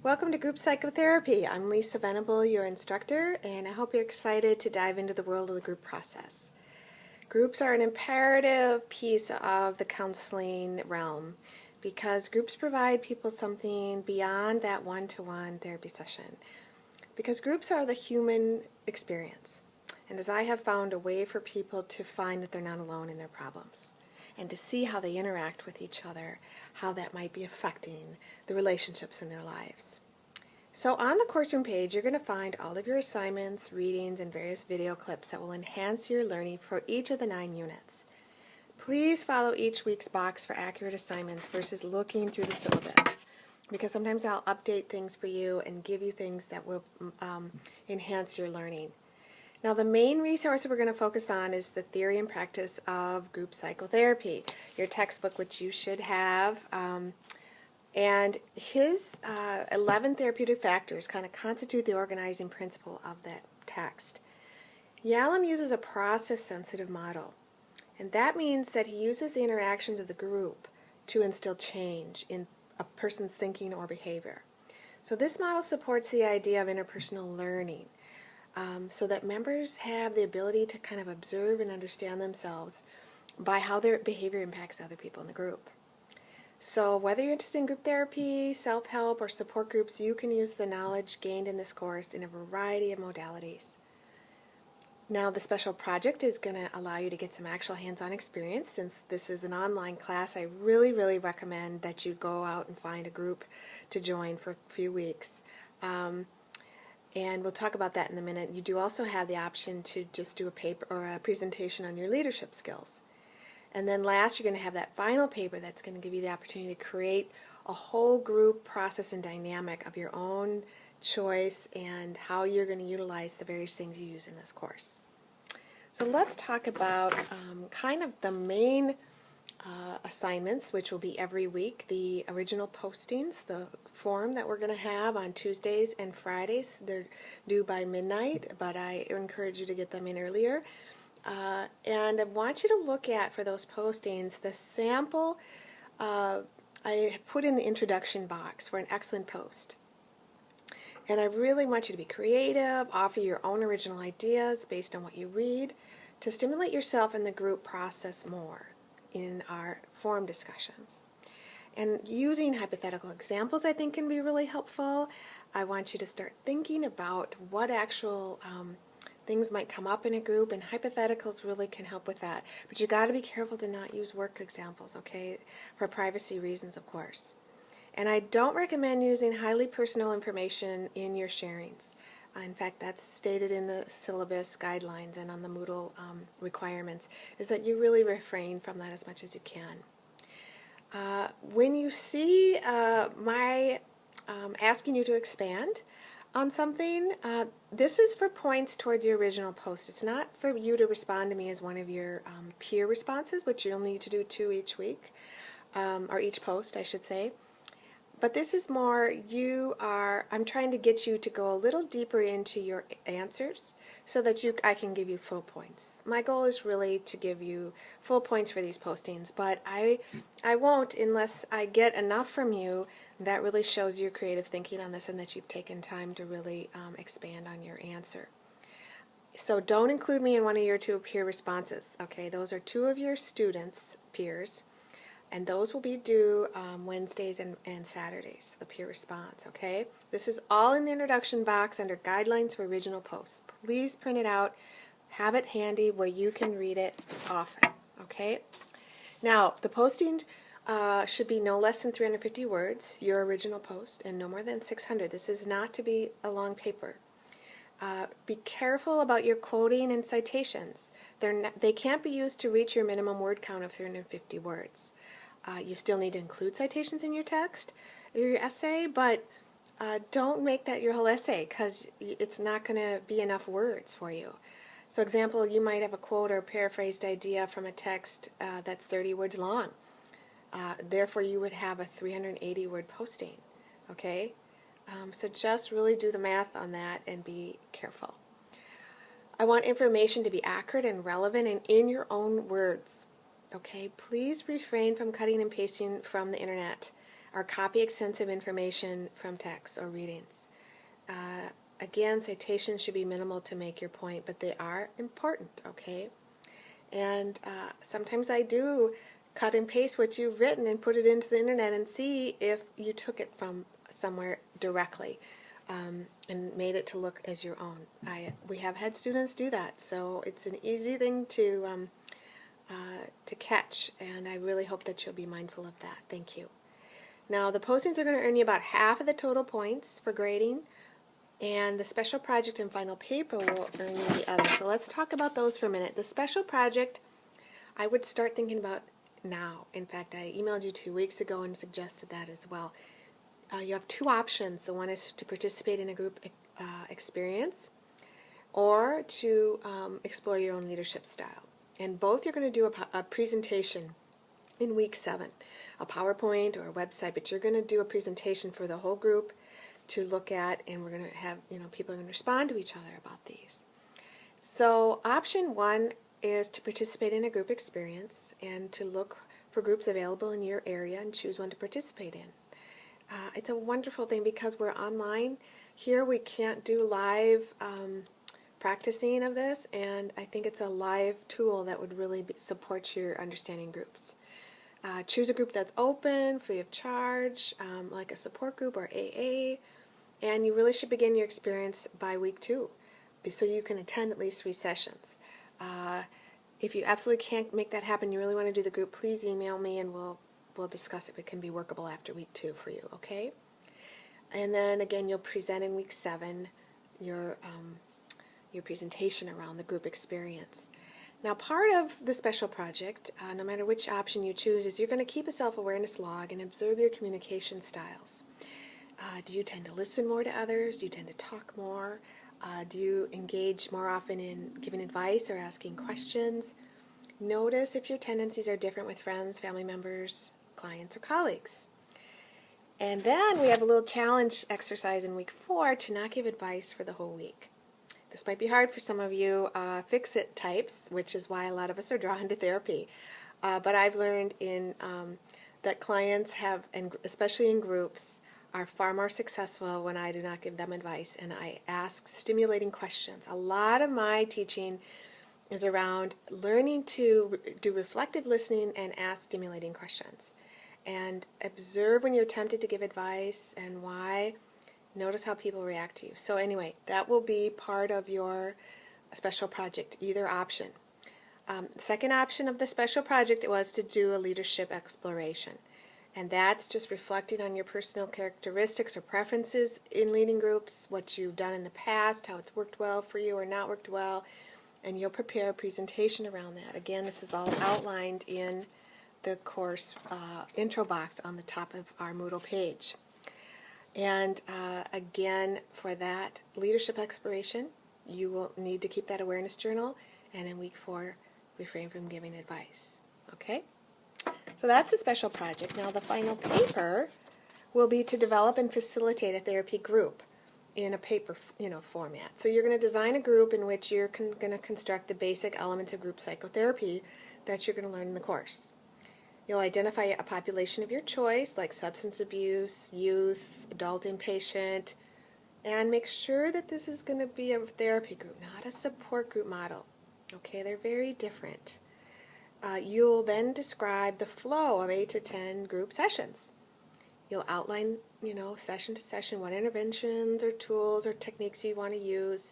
Welcome to Group Psychotherapy. I'm Lisa Venable, your instructor, and I hope you're excited to dive into the world of the group process. Groups are an imperative piece of the counseling realm because groups provide people something beyond that one-to-one therapy session. Because groups are the human experience, and as I have found a way for people to find that they're not alone in their problems, and to see how they interact with each other, how that might be affecting the relationships in their lives. So on the course room page, you're going to find all of your assignments, readings, and various video clips that will enhance your learning for each of the 9 units. Please follow each week's box for accurate assignments versus looking through the syllabus, because sometimes I'll update things for you and give you things that will enhance your learning. Now, the main resource that we're going to focus on is the theory and practice of group psychotherapy, your textbook, which you should have. And his 11 therapeutic factors kind of constitute the organizing principle of that text. Yalom uses a process-sensitive model, and that means that he uses the interactions of the group to instill change in a person's thinking or behavior. So this model supports the idea of interpersonal learning, so that members have the ability to kind of observe and understand themselves by how their behavior impacts other people in the group. So whether you're interested in group therapy, self-help, or support groups, you can use the knowledge gained in this course in a variety of modalities. Now, the special project is going to allow you to get some actual hands-on experience. Since this is an online class, I really recommend that you go out and find a group to join for a few weeks. And we'll talk about that in a minute. You do also have the option to just do a paper or a presentation on your leadership skills. And then last, you're going to have that final paper that's going to give you the opportunity to create a whole group process and dynamic of your own choice and how you're going to utilize the various things you use in this course. So let's talk about kind of the main assignments, which will be every week. The original postings, the form that we're going to have on Tuesdays and Fridays. They're due by midnight, but I encourage you to get them in earlier. And I want you to look at, for those postings, the sample I put in the introduction box for an excellent post. And I really want you to be creative, offer your own original ideas based on what you read, to stimulate yourself and the group process more in our forum discussions. And using hypothetical examples, I think, can be really helpful. I want you to start thinking about what actual things might come up in a group, and hypotheticals really can help with that. But you got to be careful to not use work examples, okay, for privacy reasons, of course. And I don't recommend using highly personal information in your sharings. In fact, that's stated in the syllabus guidelines and on the Moodle requirements, is that you really refrain from that as much as you can. When you see my asking you to expand on something, this is for points towards your original post. It's not for you to respond to me as one of your peer responses, which you'll need to do 2 each week, or each post, I should say. But this is more, I'm trying to get you to go a little deeper into your answers so that I can give you full points. My goal is really to give you full points for these postings, but I won't unless I get enough from you that really shows your creative thinking on this and that you've taken time to really expand on your answer. So don't include me in one of your 2 peer responses, okay? Those are 2 of your students' peers. And those will be due Wednesdays and Saturdays, the peer response, okay? This is all in the introduction box under Guidelines for Original Posts. Please print it out. Have it handy where you can read it often, okay? Now, the posting should be no less than 350 words, your original post, and no more than 600. This is not to be a long paper. Be careful about your quoting and citations. They can't be used to reach your minimum word count of 350 words. You still need to include citations in your text or your essay, but don't make that your whole essay because it's not going to be enough words for you. So example, you might have a quote or paraphrased idea from a text that's 30 words long. Therefore, you would have a 380-word posting, okay? So just really do the math on that and be careful. I want information to be accurate and relevant and in your own words. Okay, please refrain from cutting and pasting from the internet or copy extensive information from texts or readings. Again, citations should be minimal to make your point, but they are important, okay? And sometimes I do cut and paste what you've written and put it into the internet and see if you took it from somewhere directly and made it to look as your own. We have had students do that, so it's an easy thing to catch, and I really hope that you'll be mindful of that. Thank you. Now, the postings are going to earn you about half of the total points for grading, and the special project and final paper will earn you the other. So let's talk about those for a minute. The special project, I would start thinking about now. In fact, I emailed you 2 weeks ago and suggested that as well. You have two options. The one is to participate in a group experience or to explore your own leadership style. And both you're going to do a presentation in week 7, a PowerPoint or a website, but you're going to do a presentation for the whole group to look at, and we're going to have, people are going to respond to each other about these. So option 1 is to participate in a group experience and to look for groups available in your area and choose one to participate in. It's a wonderful thing because we're online. Here we can't do live practicing of this, and I think it's a live tool that would really support your understanding groups. Choose a group that's open, free of charge, like a support group or AA, and you really should begin your experience by week 2 so you can attend at least 3 sessions. If you absolutely can't make that happen, you really want to do the group, please email me and we'll discuss if it can be workable after week 2 for you, okay? And then again, you'll present in week 7 your presentation around the group experience. Now, part of the special project, no matter which option you choose, is you're going to keep a self-awareness log and observe your communication styles. Do you tend to listen more to others? Do you tend to talk more? Do you engage more often in giving advice or asking questions? Notice if your tendencies are different with friends, family members, clients, or colleagues. And then we have a little challenge exercise in week 4 to not give advice for the whole week. This might be hard for some of you fix-it types, which is why a lot of us are drawn to therapy. But I've learned that clients have, and especially in groups, are far more successful when I do not give them advice and I ask stimulating questions. A lot of my teaching is around learning to do reflective listening and ask stimulating questions. And observe when you're tempted to give advice and why. Notice how people react to you. So anyway, that will be part of your special project, either option. Second option of the special project was to do a leadership exploration. And that's just reflecting on your personal characteristics or preferences in leading groups, what you've done in the past, how it's worked well for you or not worked well, and you'll prepare a presentation around that. Again, this is all outlined in the course intro box on the top of our Moodle page. And again, for that leadership exploration, you will need to keep that awareness journal, and in week 4, refrain from giving advice. Okay? So that's a special project. Now the final paper will be to develop and facilitate a therapy group in a paper format. So you're going to design a group in which you're going to construct the basic elements of group psychotherapy that you're going to learn in the course. You'll identify a population of your choice, like substance abuse, youth, adult inpatient, and make sure that this is going to be a therapy group, not a support group model. Okay, they're very different. You'll then describe the flow of 8 to 10 group sessions. You'll outline, session to session, what interventions or tools or techniques you want to use.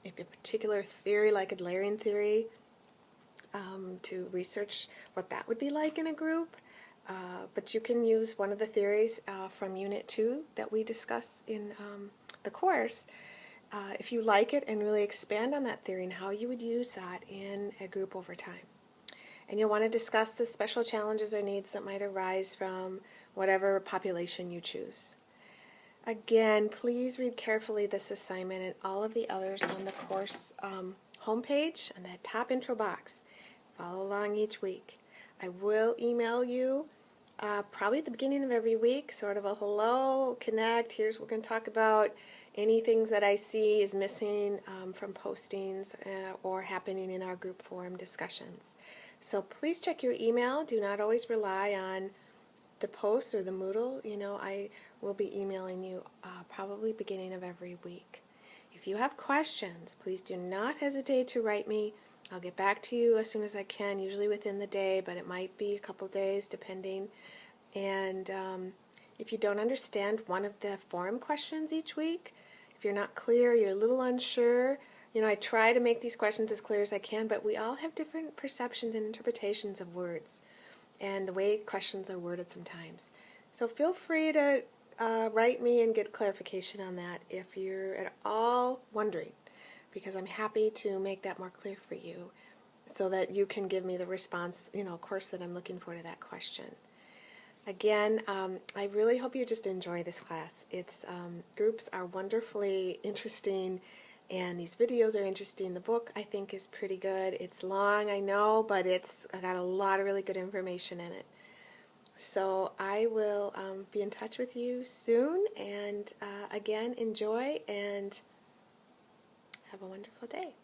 If a particular theory, like Adlerian theory, to research what that would be like in a group. But you can use one of the theories from Unit 2 that we discuss in the course, if you like it, and really expand on that theory and how you would use that in a group over time. And you'll want to discuss the special challenges or needs that might arise from whatever population you choose. Again, please read carefully this assignment and all of the others on the course homepage and that top intro box. Follow along each week. I will email you probably at the beginning of every week, sort of a hello, connect, here's what we're going to talk about, any things that I see is missing from postings or happening in our group forum discussions. So please check your email. Do not always rely on the posts or the Moodle, I will be emailing you probably beginning of every week. If you have questions, please do not hesitate to write me. I'll get back to you as soon as I can, usually within the day, but it might be a couple days depending. And if you don't understand one of the forum questions each week, if you're not clear, you're a little unsure, I try to make these questions as clear as I can, but we all have different perceptions and interpretations of words and the way questions are worded sometimes. So feel free to write me and get clarification on that if you're at all wondering, because I'm happy to make that more clear for you so that you can give me the response, of course, that I'm looking for to that question. Again, I really hope you just enjoy this class. Groups are wonderfully interesting, and these videos are interesting. The book, I think, is pretty good. It's long, I know, but it's got a lot of really good information in it. So I will be in touch with you soon, and again, enjoy and have a wonderful day.